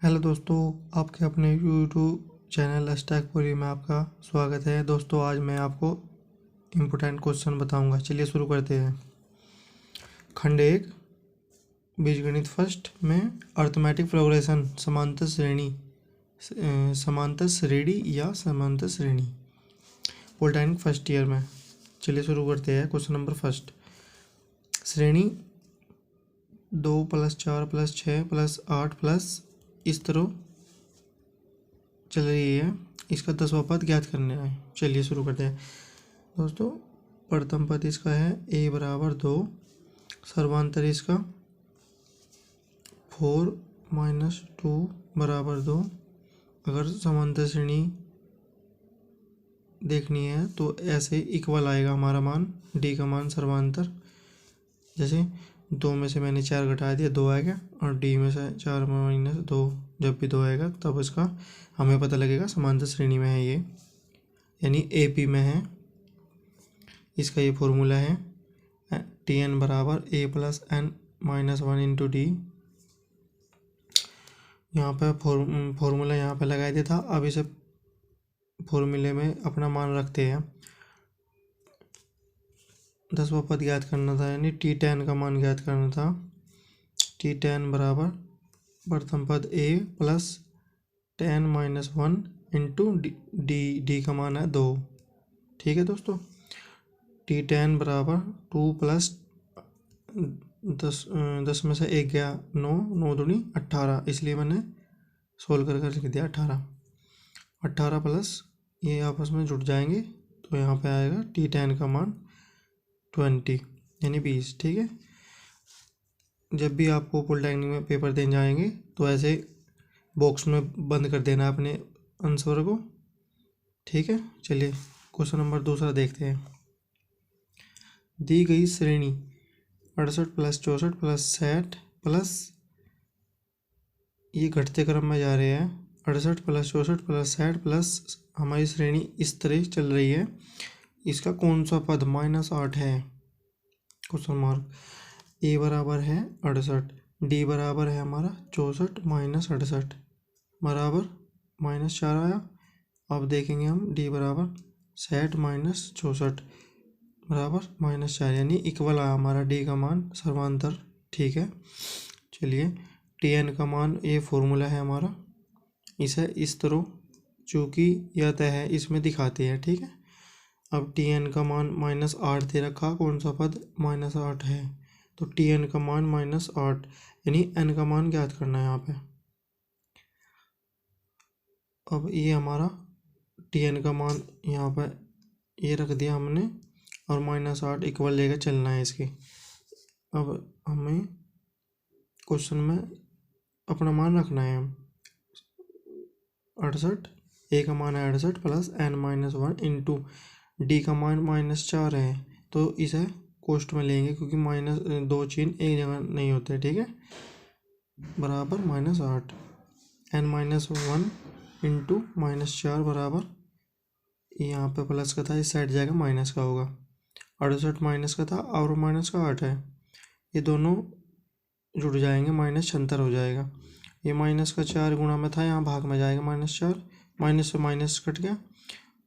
Hello दोस्तों, आपके अपने यूट्यूब चैनल स्टैकपुरी में आपका स्वागत है। दोस्तों, आज मैं आपको इम्पोर्टेंट क्वेश्चन बताऊंगा। चलिए शुरू करते हैं। खंड 1 बीजगणित फर्स्ट में अर्थमेटिक प्रोग्रेशन समांतर श्रेणी, समांतर श्रेणी या समांतर श्रेणी, पॉलिटेक्निक फर्स्ट ईयर में। चलिए शुरू करते हैं। क्वेश्चन नंबर फर्स्ट, श्रेणी 2 + 4 + 6 + 8 प्लस इस तरह चल रही है। इसका 10वां पद ज्ञात करना है। चलिए शुरू करते हैं। दोस्तों, प्रथम पद इसका है a = 2, सर्वांतर इसका 4 - 2 = 2। अगर समांतर श्रेणी देखनी है तो ऐसे इक्वल आएगा हमारा मान, d का मान सर्वांतर। जैसे 2 में से मैंने 4 घटा दिया, 2 आएगा, और d में से 4 - 2 जब भी 2 आएगा तब इसका हमें पता लगेगा समांतर श्रेणी में है ये, यानी AP में है। इसका ये फॉर्मूला है Tn = a + n - 1 × d। यहाँ पे फॉर्मूला यहाँ पे लगाया दिया था। अब इसे फॉर्मूले में अपना मान रखते हैं। 10वां पद ज्ञात करना था, यानी T10 का मान ज्ञात करना था। T10 = प्रथम पद a + 10 - 1 × d का मान है 2। ठीक है दोस्तों। T10 = 2 + 10 में से 1 गया 9, 9 दूनी 18, इसलिए मैंने सोल्व कर लिख दिया 18 प्लस ये आपस में जुड़ जाएंगे तो यहाँ पे आएगा T10 का मान 20, यानी 20। ठीक है। जब भी आपको पॉलिटेक्निक में पेपर देने जाएंगे तो ऐसे बॉक्स में बंद कर देना अपने आंसर को। ठीक है। चलिए क्वेश्चन नंबर दूसरा देखते हैं। दी गई श्रेणी 68 + 64 + 60 प्लस, ये घटते क्रम में जा रहे हैं। 68 + 64 + 60 प्लस हमारी श्रेणी इस तरह चल रही है। इसका कौन सा पद -8 है? Question mark. a बराबर है 68, d बराबर है हमारा 64 - 68 बराबर -4 आया। अब देखेंगे हम d बराबर 60 - 64 बराबर -4, यानी इक्वल आया हमारा d का मान सर्वांतर। ठीक है। चलिए Tn का मान, ये फॉर्मूला है हमारा, इसे इस तरह चूँकि यह तय है इसमें दिखाते हैं। ठीक है। अब Tn का मान -8 दे रखा, कौन सा पद -8 है, तो Tn का मान -8, यानी n का मान ज्ञात करना है यहाँ पे। अब ये हमारा Tn का मान यहाँ पे ये रख दिया हमने, और -8 इक्वल लेकर चलना है इसके। अब हमें क्वेश्चन में अपना मान रखना है। 68, a का मान है 68 प्लस n - 1 इंटू d का मान -4 है, तो इसे कोष्ट में लेंगे क्योंकि -2 चिन्ह एक जगह नहीं होते। ठीक है। बराबर -8, n - 1 इंटू -4 बराबर, यहाँ पे प्लस का था, इस साइड जाएगा माइनस का होगा। 68 माइनस का था और माइनस का 8 है, ये दोनों जुड़ जाएंगे, -76 हो जाएगा। ये माइनस का 4 गुणा में था, यहाँ भाग में जाएगा -4, माइनस से माइनस कट गया,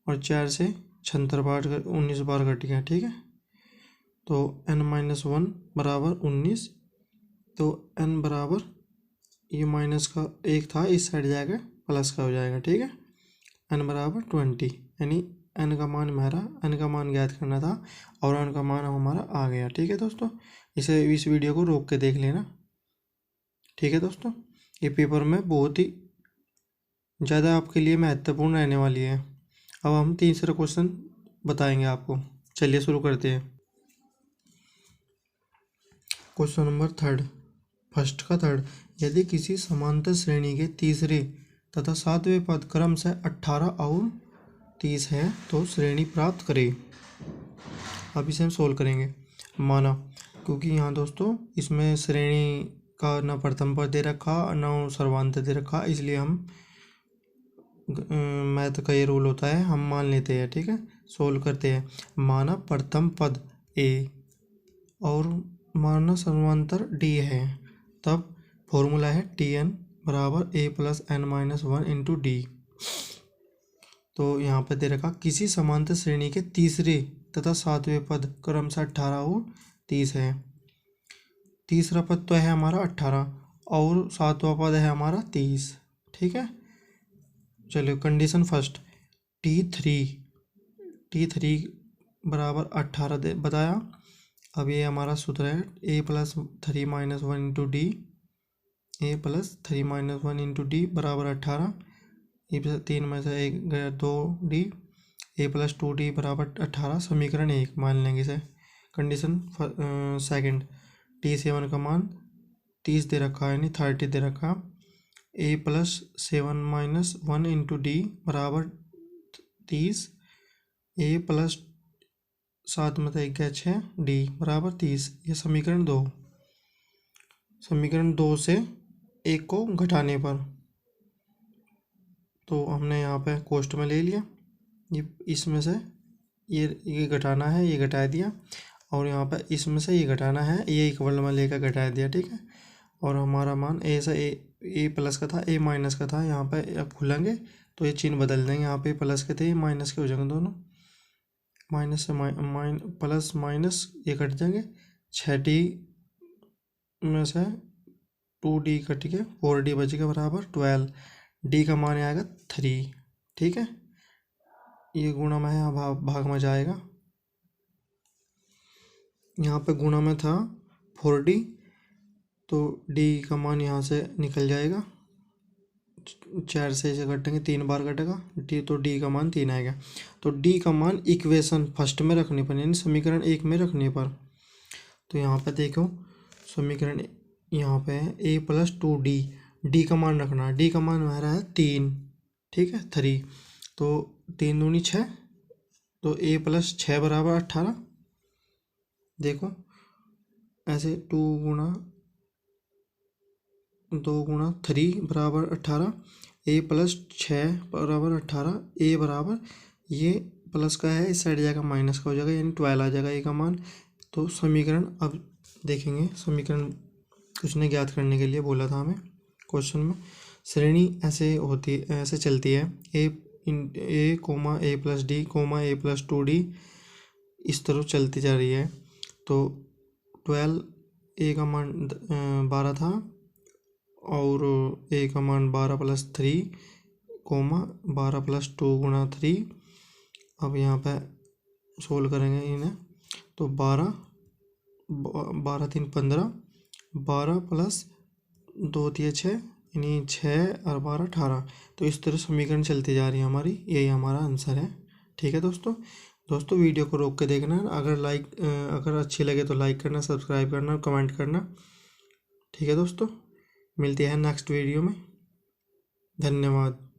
और 4 से 76 बार 19 बार कट गया। ठीक है। तो n - 1 बराबर 19, तो n बराबर, ये माइनस का 1 था, इस साइड जाएगा प्लस का हो जाएगा। ठीक है। n बराबर 20, यानी n का मान हमारा, n का मान ज्ञात करना था और n का मान हमारा आ गया। ठीक है दोस्तों, इस वीडियो को रोक के देख लेना। ठीक है दोस्तों, ये पेपर में बहुत ही ज़्यादा आपके लिए महत्वपूर्ण रहने वाली है। अब हम तीसरा क्वेश्चन बताएंगे आपको। चलिए शुरू करते हैं। क्वेश्चन नंबर फर्स्ट का थर्ड, यदि किसी समांतर श्रेणी के तीसरे तथा 7वें पद क्रम से 18 और 30 है तो श्रेणी प्राप्त करें। अब इसे हम सोल्व करेंगे। माना, क्योंकि यहाँ दोस्तों इसमें श्रेणी का न प्रथम पद दे रखा न सर्वांतर दे रखा, इसलिए हम मैथ का ये रूल होता है, हम मान लेते हैं। ठीक है। सोल्व करते हैं। माना प्रथम पद a और माना सर्वांतर d है, तब फॉर्मूला है Tn बराबर A plus N minus one into D. तो यहाँ पे दे रखा किसी समांतर श्रेणी के तीसरे तथा सातवें पद क्रमशः 18 और 30 है। तीसरा पद तो है हमारा 18 और सातवां पद है हमारा 30। ठीक है, चलिए कंडीशन फर्स्ट, टी थ्री बराबर 18 दे बताया। अब ये हमारा सूत्र है A plus 3 minus one into D, A plus 3 minus one into D बराबर 18। ये 3 में से 1 गया 2 डी, ए प्लस 2 डी बराबर 18, समीकरण 1 मान लेंगे इसे। कंडीशन सेकंड, T7 का मान 30 दे रखा है, यानी 30 दे रखा। A plus 7 minus one into D बराबर 30, ए प्लस 7 में से 1 गया 6 डी बराबर 30। ये समीकरण 2। समीकरण 2 से 1 को घटाने पर, तो हमने यहाँ पे कोष्ट में ले लिया, ये इसमें से ये घटाना है, ये घटा दिया, और यहाँ पे इसमें से ये घटाना है, ये इक्वल में लेकर घटा दिया। ठीक है, और हमारा मान ए से ए प्लस का था, ए माइनस का था। यहाँ पे अब खुलेंगे तो ये चिन्ह बदल देंगे, यहाँ पे प्लस के थे, ये माइनस के हो जाएंगे दोनों। माइनस से प्लस माइनस ये कट जाएंगे, 6D में से 2D कट के 4D बचेगा बराबर 12। डी का मान आएगा 3। ठीक है, ये गुणा में है, भाग में जाएगा। यहाँ पे गुणा में था 4D, तो डी का मान यहाँ से निकल जाएगा, 4 से इसे कटेंगे, 3 बार कटेगा डी, तो डी का मान 3 आएगा। तो डी का मान इक्वेशन फर्स्ट में रखने पर, यानी समीकरण 1 में रखने पर, तो यहाँ पे देखो समीकरण यहाँ पे है ए प्लस 2D, डी का मान रखना है, डी का मान हमारा है 3। ठीक है, 3, तो 3 दूनी 6, तो ए प्लस 6 बराबर 18। देखो ऐसे 2 गुणा 3 बराबर 18, ए प्लस 6 बराबर 18, ए बराबर ये प्लस का है, इस साइड जाएगा माइनस का हो जाएगा, यानी 12 आ जाएगा ए का मान। तो समीकरण अब देखेंगे, समीकरण कुछ ने ज्ञात करने के लिए बोला था हमें क्वेश्चन में। श्रेणी ऐसे होती है, ऐसे चलती है, ए कोमा ए प्लस डी कोमा ए प्लस 2D, इस तरह चलती जा रही है। तो 12, ए का मान 12 था, और ए का मान 12 प्लस 3 कोमा 12 प्लस 2 गुणा 3। अब यहाँ पे सोल्व करेंगे इन्हें, तो 12 3 15, 12 प्लस 2 3 6, यानी 6 और 12 18। तो इस तरह समीकरण चलती जा रही है हमारी, यही हमारा आंसर है। ठीक है दोस्तों वीडियो को रोक के देखना, अगर अच्छी लगे तो लाइक करना, सब्सक्राइब करना, कमेंट करना। ठीक है दोस्तों, मिलते हैं नेक्स्ट वीडियो में। धन्यवाद।